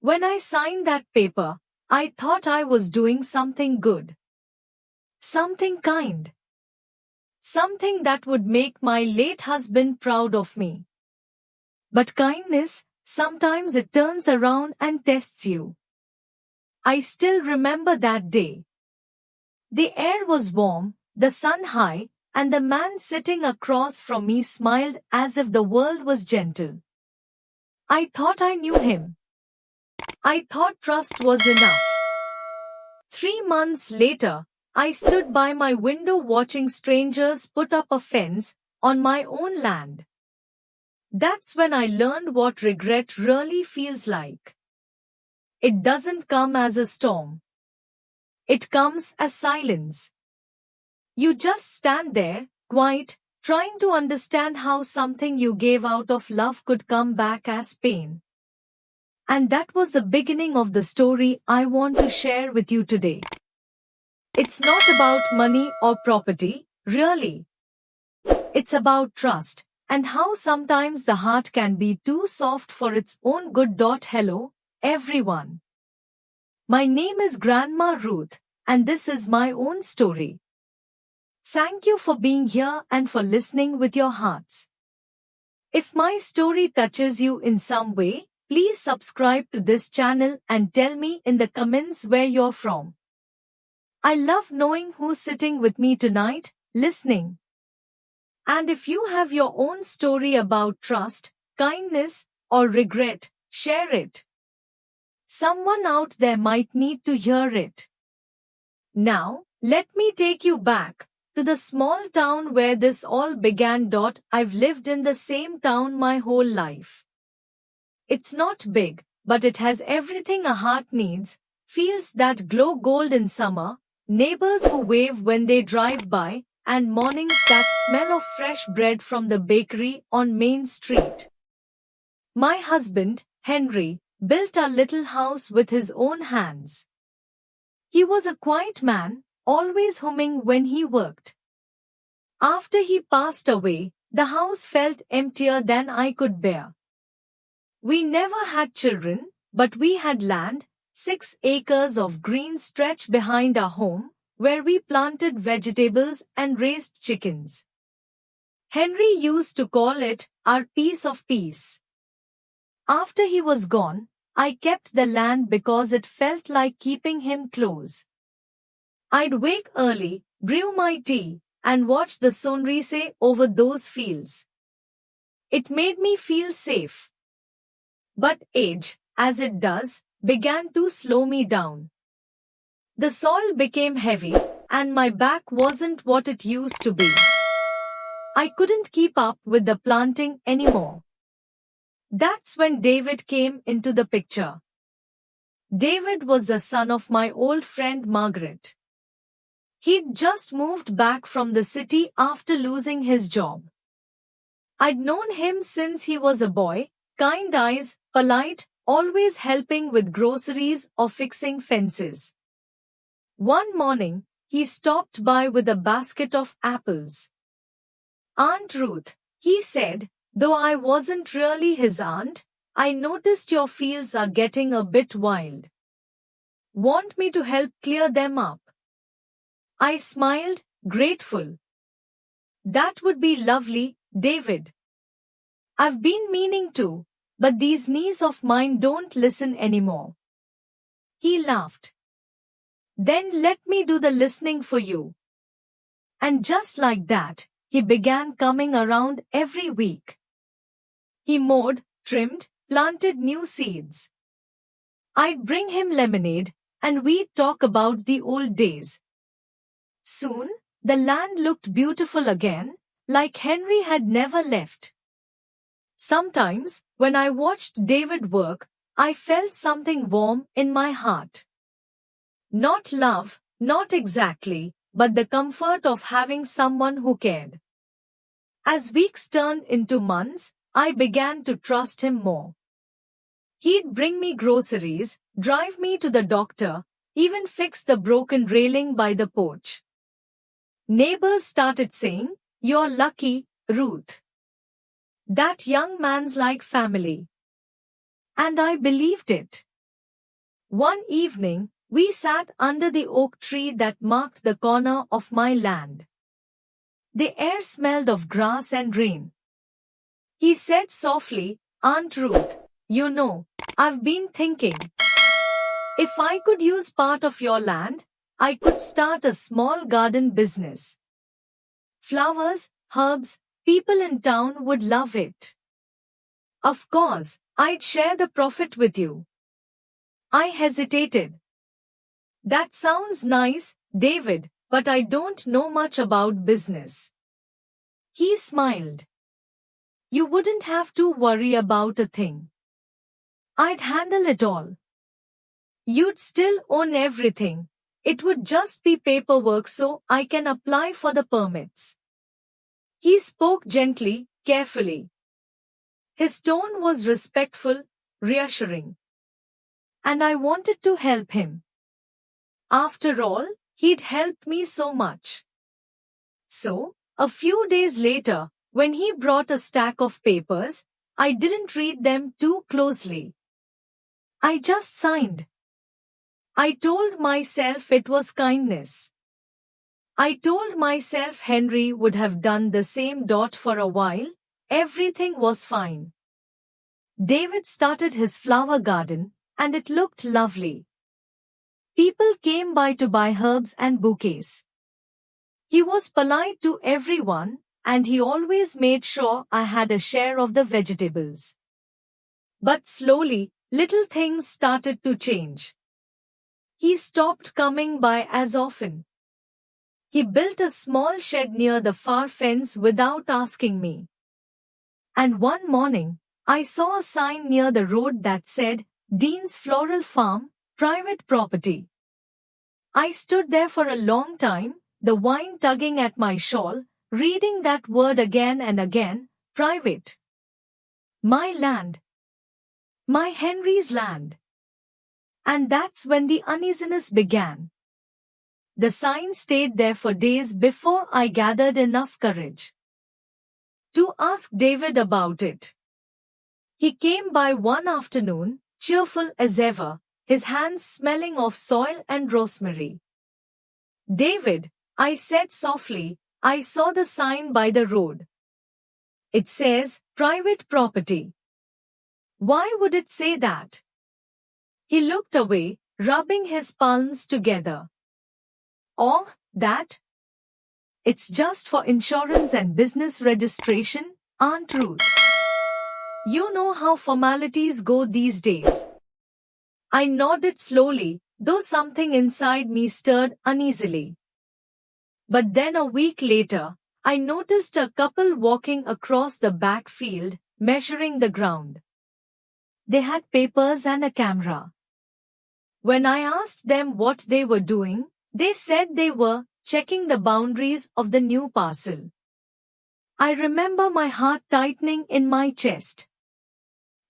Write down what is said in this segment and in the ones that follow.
When I signed that paper, I thought I was doing something good. Something kind. Something that would make my late husband proud of me. But kindness, sometimes it turns around and tests you. I still remember that day. The air was warm, the sun high, and the man sitting across from me smiled as if the world was gentle. I thought I knew him. I thought trust was enough. 3 months later, I stood by my window watching strangers put up a fence on my own land. That's when I learned what regret really feels like. It doesn't come as a storm. It comes as silence. You just stand there, quiet, trying to understand how something you gave out of love could come back as pain. And that was the beginning of the story I want to share with you today. It's not about money or property, really. It's about trust, and how sometimes the heart can be too soft for its own good. Hello, everyone. My name is Grandma Ruth, and this is my own story. Thank you for being here and for listening with your hearts. If my story touches you in some way, please subscribe to this channel and tell me in the comments where you're from. I love knowing who's sitting with me tonight, listening. And if you have your own story about trust, kindness, or regret, share it. Someone out there might need to hear it. Now, let me take you back to the small town where this all began. I've lived in the same town my whole life. It's not big, but it has everything a heart needs: fields that glow gold in summer, neighbors who wave when they drive by, and mornings that smell of fresh bread from the bakery on Main Street. My husband, Henry, built our little house with his own hands. He was a quiet man, always humming when he worked. After he passed away, the house felt emptier than I could bear. We never had children, but we had land, 6 acres of green stretch behind our home, where we planted vegetables and raised chickens. Henry used to call it our piece of peace. After he was gone, I kept the land because it felt like keeping him close. I'd wake early, brew my tea, and watch the sunrise over those fields. It made me feel safe. But age, as it does, began to slow me down. The soil became heavy, and my back wasn't what it used to be. I couldn't keep up with the planting anymore. That's when David came into the picture. David was the son of my old friend Margaret. He'd just moved back from the city after losing his job. I'd known him since he was a boy, kind eyes, polite, always helping with groceries or fixing fences. One morning, he stopped by with a basket of apples. "Aunt Ruth," he said, though I wasn't really his aunt, "I noticed your fields are getting a bit wild. Want me to help clear them up?" I smiled, grateful. "That would be lovely, David. I've been meaning to, but these knees of mine don't listen anymore." He laughed. "Then let me do the listening for you." And just like that, he began coming around every week. He mowed, trimmed, planted new seeds. I'd bring him lemonade, and we'd talk about the old days. Soon, the land looked beautiful again, like Henry had never left. Sometimes, when I watched David work, I felt something warm in my heart. Not love, not exactly, but the comfort of having someone who cared. As weeks turned into months, I began to trust him more. He'd bring me groceries, drive me to the doctor, even fix the broken railing by the porch. Neighbors started saying, "You're lucky, Ruth. That young man's like family." And I believed it. One evening, we sat under the oak tree that marked the corner of my land. The air smelled of grass and rain. He said softly, "Aunt Ruth, you know, I've been thinking. If I could use part of your land, I could start a small garden business. Flowers, herbs, people in town would love it. Of course, I'd share the profit with you." I hesitated. "That sounds nice, David, but I don't know much about business." He smiled. "You wouldn't have to worry about a thing. I'd handle it all. You'd still own everything. It would just be paperwork so I can apply for the permits." He spoke gently, carefully. His tone was respectful, reassuring. And I wanted to help him. After all, he'd helped me so much. So, a few days later, when he brought a stack of papers, I didn't read them too closely. I just signed. I told myself it was kindness. I told myself Henry would have done the same. For a while, everything was fine. David started his flower garden, and it looked lovely. People came by to buy herbs and bouquets. He was polite to everyone, and he always made sure I had a share of the vegetables. But slowly, little things started to change. He stopped coming by as often. He built a small shed near the far fence without asking me. And one morning, I saw a sign near the road that said, "Dean's Floral Farm, private property." I stood there for a long time, the wine tugging at my shawl, reading that word again and again, private. My land. My Henry's land. And that's when the uneasiness began. The sign stayed there for days before I gathered enough courage to ask David about it. He came by one afternoon, cheerful as ever, his hands smelling of soil and rosemary. "David," I said softly, "I saw the sign by the road. It says, private property. Why would it say that?" He looked away, rubbing his palms together. "Oh, that? It's just for insurance and business registration, Aunt Ruth. You know how formalities go these days." I nodded slowly, though something inside me stirred uneasily. But then a week later, I noticed a couple walking across the back field, measuring the ground. They had papers and a camera. When I asked them what they were doing, they said they were checking the boundaries of the new parcel. I remember my heart tightening in my chest.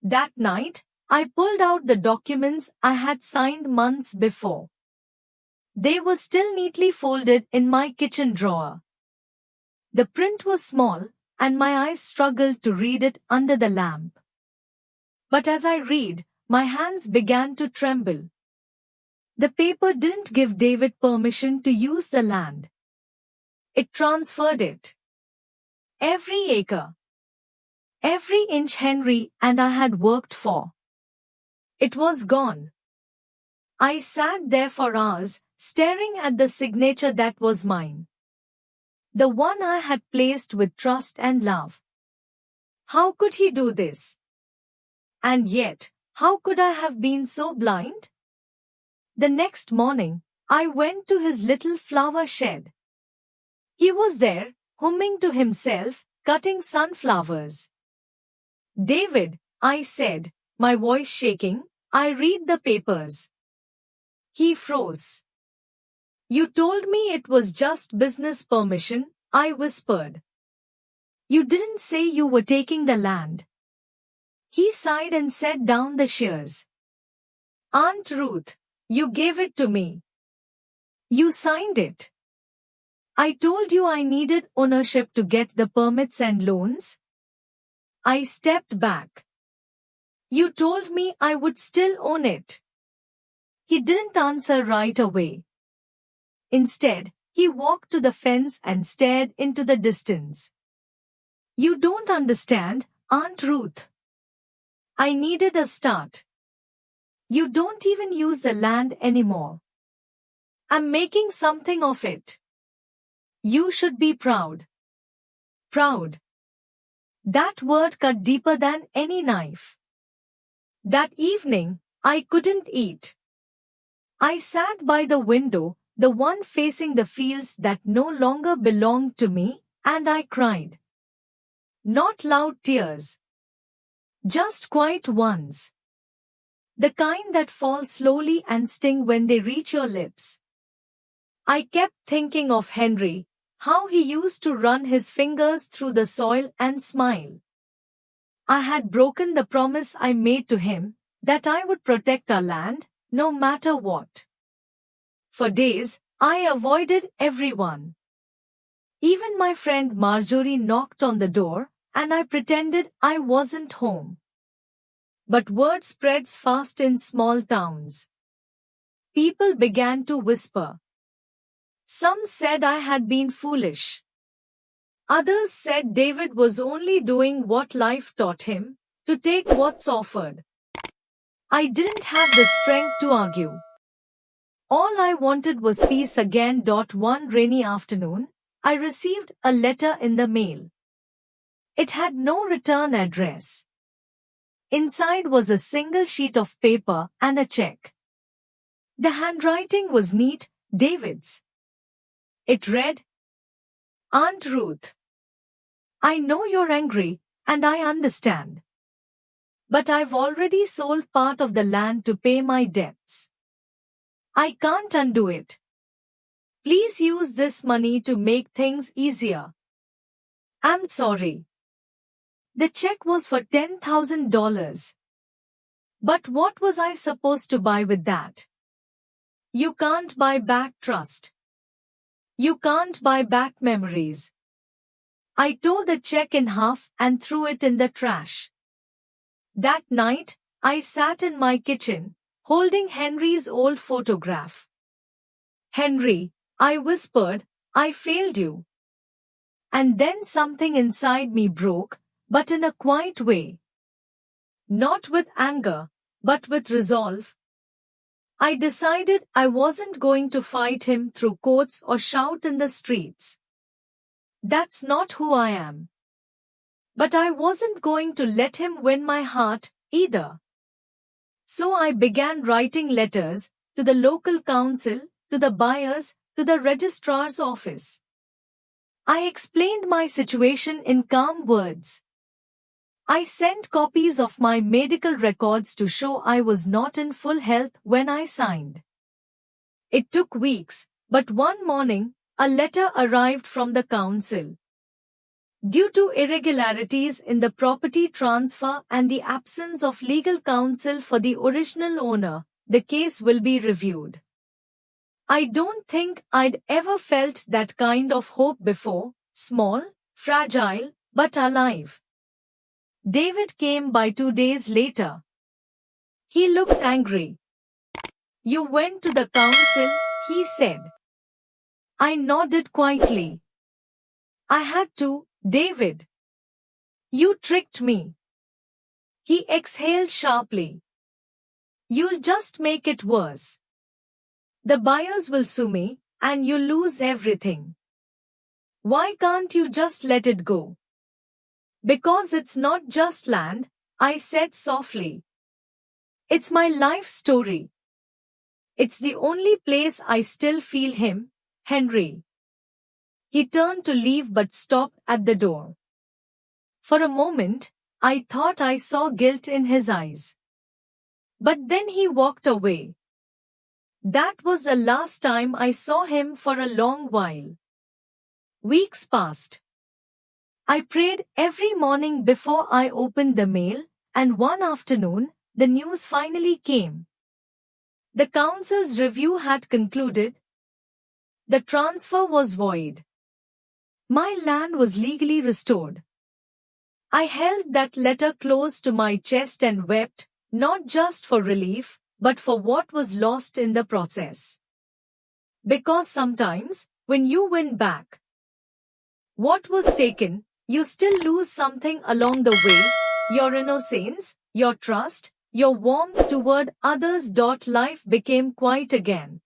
That night, I pulled out the documents I had signed months before. They were still neatly folded in my kitchen drawer. The print was small, and my eyes struggled to read it under the lamp. But as I read, my hands began to tremble. The paper didn't give David permission to use the land. It transferred it. Every acre. Every inch Henry and I had worked for. It was gone. I sat there for hours, staring at the signature that was mine. The one I had placed with trust and love. How could he do this? And yet, how could I have been so blind? The next morning, I went to his little flower shed. He was there, humming to himself, cutting sunflowers. "David," I said, my voice shaking, "I read the papers." He froze. "You told me it was just business permission," I whispered. "You didn't say you were taking the land." He sighed and set down the shears. "Aunt Ruth, you gave it to me. You signed it. I told you I needed ownership to get the permits and loans." I stepped back. "You told me I would still own it." He didn't answer right away. Instead, he walked to the fence and stared into the distance. You don't understand, Aunt Ruth. I needed a start. You don't even use the land anymore. I'm making something of it. You should be proud. Proud. That word cut deeper than any knife. That evening, I couldn't eat. I sat by the window, the one facing the fields that no longer belonged to me, and I cried. Not loud tears. Just quiet ones. The kind that fall slowly and sting when they reach your lips. I kept thinking of Henry, how he used to run his fingers through the soil and smile. I had broken the promise I made to him, that I would protect our land, no matter what. For days, I avoided everyone. Even my friend Marjorie knocked on the door, and I pretended I wasn't home. But word spreads fast in small towns. People began to whisper. Some said I had been foolish. Others said David was only doing what life taught him, to take what's offered. I didn't have the strength to argue. All I wanted was peace again. One rainy afternoon, I received a letter in the mail. It had no return address. Inside was a single sheet of paper and a check. The handwriting was neat, David's. It read, Aunt Ruth, I know you're angry, and I understand. But I've already sold part of the land to pay my debts. I can't undo it. Please use this money to make things easier. I'm sorry. The check was for $10,000. But what was I supposed to buy with that? You can't buy back trust. You can't buy back memories. I tore the check in half and threw it in the trash. That night, I sat in my kitchen, holding Henry's old photograph. Henry, I whispered, I failed you. And then something inside me broke, but in a quiet way. Not with anger, but with resolve. I decided I wasn't going to fight him through courts or shout in the streets. That's not who I am. But I wasn't going to let him win my heart, either. So I began writing letters to the local council, to the buyers, to the registrar's office. I explained my situation in calm words. I sent copies of my medical records to show I was not in full health when I signed. It took weeks, but one morning, a letter arrived from the council. Due to irregularities in the property transfer and the absence of legal counsel for the original owner, the case will be reviewed. I don't think I'd ever felt that kind of hope before, small, fragile, but alive. David came by 2 days later. He looked angry. You went to the council, he said. I nodded quietly. I had to, David. You tricked me. He exhaled sharply. You'll just make it worse. The buyers will sue me, and you'll lose everything. Why can't you just let it go? Because it's not just land, I said softly. It's my life story. It's the only place I still feel him, Henry. He turned to leave but stopped at the door. For a moment, I thought I saw guilt in his eyes. But then he walked away. That was the last time I saw him for a long while. Weeks passed. I prayed every morning before I opened the mail, and one afternoon, the news finally came. The council's review had concluded. The transfer was void. My land was legally restored. I held that letter close to my chest and wept, not just for relief, but for what was lost in the process. Because sometimes, when you win back what was taken, you still lose something along the way, your innocence, your trust, your warmth toward others. Life became quiet again.